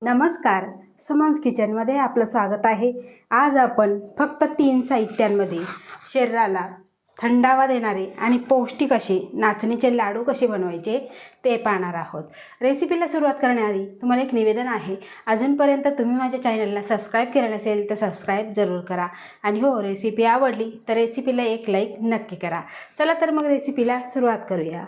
नमस्कार, सुमन्स किचनमध्ये आपलं स्वागत आहे। आज आपण फक्त 3 साहित्यांमध्ये शरीराला थंडावा देणारे आणि पौष्टिक असे नाचणीचे लाडू कसे बनवायचे ते पाहणार आहोत। रेसिपीला सुरुवात करण्याआधी तुम्हाला एक निवेदन आहे, अजूनपर्यंत तुम्ही माझ्या चॅनलला सबस्क्राइब केलं नसेल तर सबस्क्राइब जरूर करा आणि हो, रेसिपी आवडली तर रेसिपीला एक लाईक नक्की करा। चला तर मग रेसिपीला सुरुवात करूया।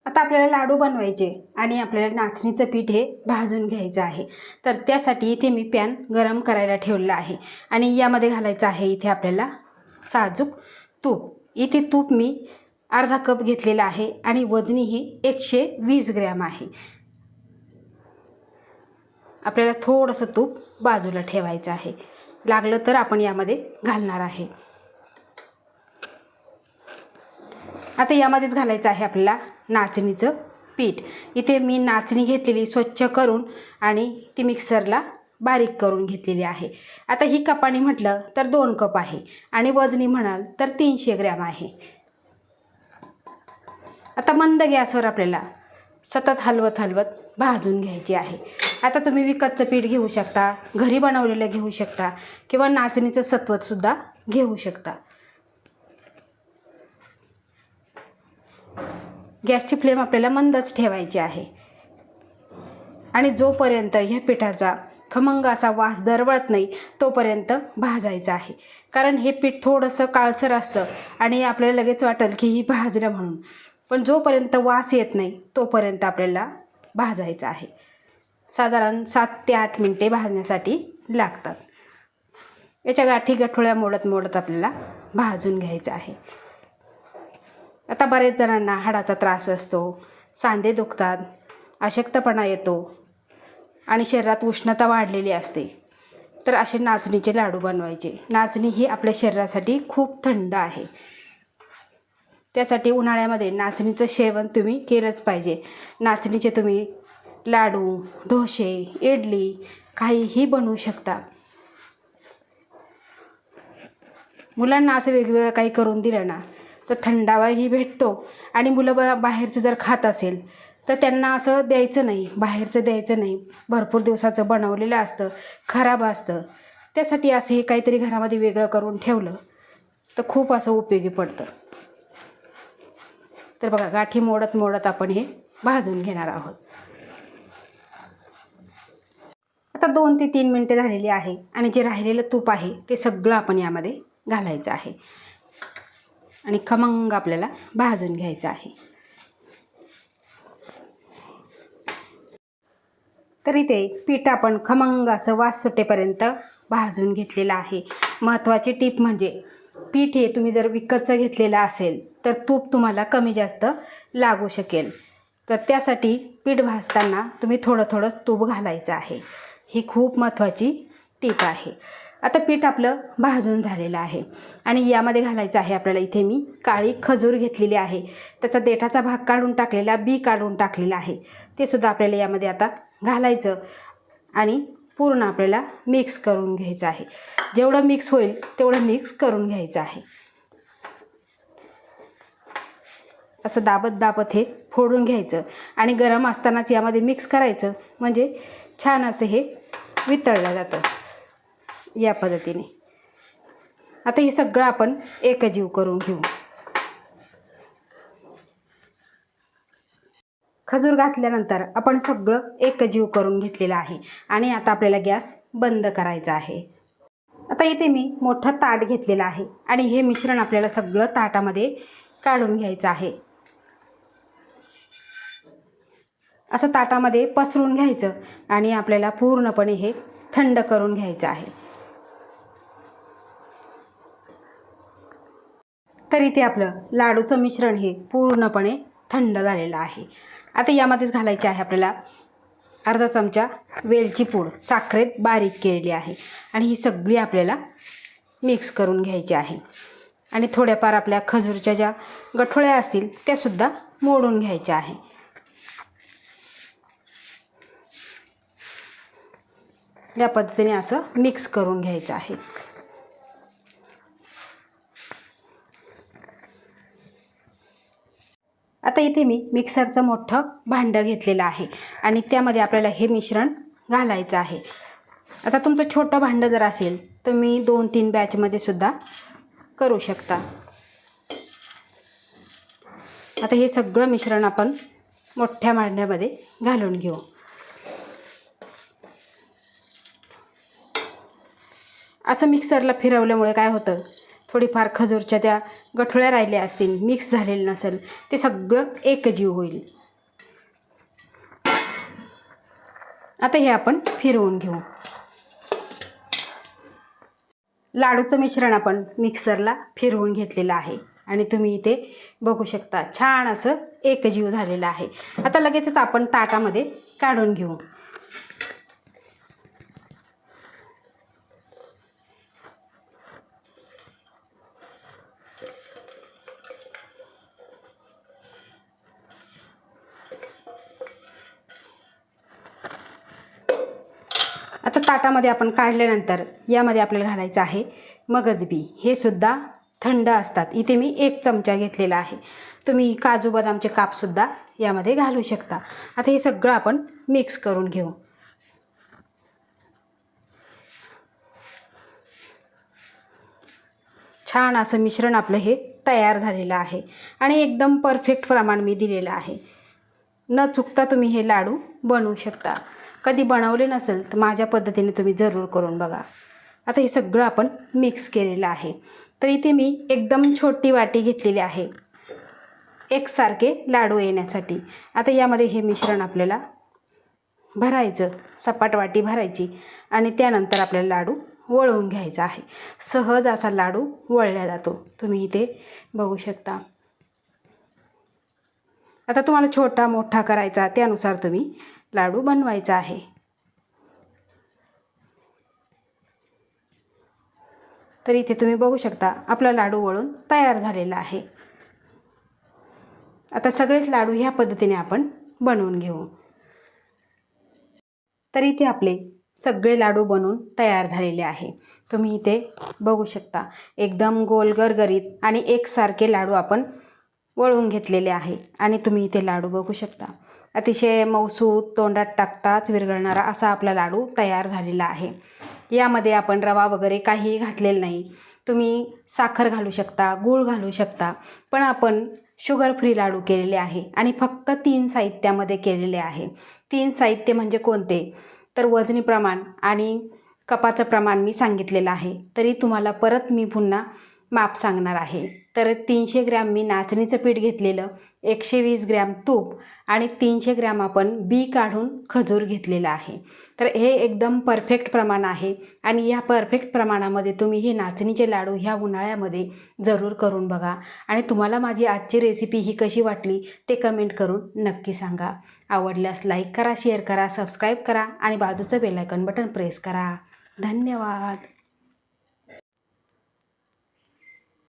आता आपल्याला लाडू बनवायचे आणि आपल्याला नाचणीचं पीठ हे भाजून घ्यायचं आहे। तर त्यासाठी इथे मी पॅन गरम करायला ठेवलेला आहे आणि यामध्ये घालायचं आहे इथे आपल्याला साजूक तूप। इथे तूप मी अर्धा कप घेतलेला आहे आणि वजनी ही 120 ग्रॅम आहे। आपल्याला थोडंसं तूप बाजूला ठेवायचं आहे, लागलं तर आपण यामध्ये घालणार आहे। आता यामध्येच घालायचं आहे आपल्याला नाचणीचं पीठ। इथे मी नाचणी घेतलेली स्वच्छ करून आणि ती मिक्सरला बारीक करून घेतलेली आहे। आता ही कपाने म्हटलं तर 2 कप आहे आणि वजनी म्हणाल तर 300 ग्रॅम आहे। आता मंद गॅसवर आपल्याला सतत हलवत भाजून घ्यायची आहे। आता तुम्ही विकतचं पीठ घेऊ शकता, घरी बनवलेलं घेऊ शकता किंवा नाचणीचं सत्वत सुद्धा घेऊ शकता। गॅसची फ्लेम आपल्याला मंदच ठेवायची आहे आणि जोपर्यंत ह्या पिठाचा खमंग असा वास दरवळत नाही तोपर्यंत भाजायचं आहे। कारण हे पीठ थोडंसं काळसर असतं आणि आपल्याला लगेच वाटेल की ही भाजलं म्हणून, पण जोपर्यंत वास येत नाही तोपर्यंत आपल्याला भाजायचं आहे। साधारण 7 ते 8 मिनिटे भाजण्यासाठी लागतात। याच्या गाठी गठोळ्या मोडत आपल्याला भाजून घ्यायचं आहे। आता बरेच जणांना हाडाचा त्रास असतो, सांधे दुखतात, अशक्तपणा येतो आणि शरीरात उष्णता वाढलेली असते, तर असे नाचणीचे लाडू बनवायचे। नाचणी ही आपल्या शरीरासाठी खूप थंड आहे, त्यासाठी उन्हाळ्यामध्ये नाचणीचं सेवन तुम्ही केलंच पाहिजे। नाचणीचे तुम्ही लाडू, डोसे, इडली काहीही बनवू शकता। मुलांना असं वेगवेगळं काही करून दिलं ना तर थंडावाही भेटतो आणि मुलं बाहेरचं जर खात असेल तर त्यांना असं द्यायचं नाही, बाहेरचं द्यायचं नाही। भरपूर दिवसाचं बनवलेलं असतं, खराब असतं, त्यासाठी असं हे काहीतरी घरामध्ये वेगळं करून ठेवलं तर खूप असं उपयोगी पडतं। तर बघा, गाठी मोडत आपण हे भाजून घेणार आहोत। आता 2 ते 3 मिनिटे झालेली आहे आणि जे राहिलेलं तूप आहे ते सगळं आपण यामध्ये घालायचं आहे आणि खमंग आपल्याला भाजून घ्यायचं आहे। तर इथे पीठ आपण खमंग असं वास सुटेपर्यंत भाजून घेतलेलं आहे। महत्त्वाची टीप म्हणजे पीठ हे तुम्ही जर विकतचं घेतलेलं असेल तर तूप तुम्हाला कमी जास्त लागू शकेल, तर त्यासाठी पीठ भाजताना तुम्ही थोडं तूप घालायचं आहे। ही खूप महत्त्वाची टीप आहे। आता पीठ आपलं भाजून झालेलं आहे आणि यामध्ये घालायचं आहे आपल्याला, इथे मी काळी खजूर घेतलेली आहे, त्याचा देठाचा भाग काढून टाकलेला, बी काढून टाकलेला आहे, ते सुद्धा आपल्याला यामध्ये आता घालायचं आणि पूर्ण आपल्याला मिक्स करून घ्यायचं आहे। जेवढं मिक्स होईल तेवढं मिक्स करून घ्यायचं आहे। असं दाबत हे फोडून घ्यायचं आणि गरम असतानाच यामध्ये मिक्स करायचं, म्हणजे छान असं हे वितळलं जातं या पद्धतीने। आता हे सगळं आपण एकजीव करून घेऊ। खजूर घातल्यानंतर आपण सगळं एकजीव करून घेतलेलं आहे आणि आता आपल्याला गॅस बंद करायचा आहे। आता इथे मी मोठं ताट घेतलेलं आहे आणि हे मिश्रण आपल्याला सगळं ताटामध्ये काढून घ्यायचं आहे। असं ताटामध्ये पसरून घ्यायचं आणि आपल्याला पूर्णपणे हे थंड करून घ्यायचं आहे। तर इथे आपलं लाडूचं मिश्रण हे पूर्णपणे थंड झालेलं आहे। आता यामध्येच घालायचे आहे आपल्याला अर्धा चमचा वेलची पूड, साखरेत बारीक केलेली आहे आणि ही सगळी आपल्याला मिक्स करून घ्यायची आहे आणि थोड्याफार आपल्या खजूरच्या ज्या गठोळ्या असतील त्यासुद्धा मोडून घ्यायच्या आहे। या पद्धतीने असं मिक्स करून घ्यायचं आहे। आता इथे मी मिक्सरचं मोठं भांडं घेतलेलं आहे आणि त्यामध्ये आपल्याला हे मिश्रण घालायचं आहे. आता तुमचं छोटं भांडं जर असेल तर मी 2-3 बॅचमध्ये सुद्धा करू शकता. आता हे सगळं मिश्रण आपण मोठ्या भांड्यामध्ये घालून घेऊ. असं मिक्सरला फिरवल्यामुळे काय होतं, थोडीफार खजूरच्या त्या गठोळ्या राहिल्या असतील, मिक्स झालेलं नसेल, ते सगळं एकजीव होईल. आता हे आपण फिरवून घेऊ. लाडूचं मिश्रण आपण मिक्सरला फिरवून घेतलेलं आहे आणि तुम्ही इथे बघू शकता छान असं एकजीव झालेलं आहे. आता लगेचच आपण ताटामध्ये काढून घेऊ. आता ताटामध्ये आपण काढल्यानंतर यामध्ये आपल्याला घालायचं आहे मगजबी. हे सुद्धा थंड असतात. इथे मी 1 चमचा घेतलेला आहे. तुम्ही काजू बदामचे कापसुद्धा यामध्ये घालू शकता. आता हे सगळं आपण मिक्स करून घेऊ. छान असं मिश्रण आपलं हे तयार झालेलं आहे आणि एकदम परफेक्ट प्रमाण मी दिलेलं आहे. न चुकता तुम्ही हे लाडू बनवू शकता. कधी बनवले नसेल तर माझ्या पद्धतीने तुम्ही जरूर करून बघा. आता हे सगळं आपण मिक्स केलेलं आहे. तर इथे मी एकदम छोटी वाटी घेतलेली आहे एकसारखे लाडू येण्यासाठी. आता यामध्ये हे मिश्रण आपल्याला भरायचं, सपाट वाटी भरायची आणि त्यानंतर आपल्याला लाडू वळवून घ्यायचा आहे. सहज असा लाडू वळला जातो. तुम्ही इथे बघू शकता. आता तुम्हाला छोटा मोठा करायचा त्यानुसार तुम्ही लाडू बनवायचा आहे. तर इथे तुम्ही बघू शकता आपला लाडू वळून तयार झालेला आहे. आता सगळेच लाडू ह्या पद्धतीने आपण बनवून घेऊ. तर इथे आपले सगळे लाडू बनवून तयार झालेले आहे. तुम्ही इथे बघू शकता एकदम गोल गरगरीत आणि एकसारखे लाडू आपण वळवून घेतलेले आहे आणि तुम्ही इथे लाडू बघू शकता. अतिशय मऊसूत, तोंडात टाकताच विरघळणारा असा आपला लाडू तयार झालेला आहे. यामध्ये आपण रवा वगैरे काहीही घातलेलं नाही. तुम्ही साखर घालू शकता, गूळ घालू शकता, पण आपण शुगर फ्री लाडू केलेले आहे आणि फक्त 3 साहित्यामध्ये केलेले आहे. 3 साहित्य म्हणजे कोणते, तर वजनी प्रमाण आणि कपाचं प्रमाण मी सांगितलेलं आहे. तरी तुम्हाला परत मी पुन्हा माप सांगणार आहे. तर 300 ग्रॅम मी नाचणीचं पीठ घेतलेलं, 120 ग्रॅम तूप आणि 300 ग्रॅम आपण बी काढून खजूर घेतलेला आहे. तर हे एकदम परफेक्ट प्रमाण आहे आणि या परफेक्ट प्रमाणामध्ये तुम्ही हे नाचणीचे लाडू ह्या उन्हाळ्यामध्ये जरूर करून बघा आणि तुम्हाला माझी आजची रेसिपी ही कशी वाटली ते कमेंट करून नक्की सांगा. आवडल्यास लाईक करा, शेअर करा, सबस्क्राईब करा आणि बाजूचं बेल आयकॉन बटन प्रेस करा. धन्यवाद.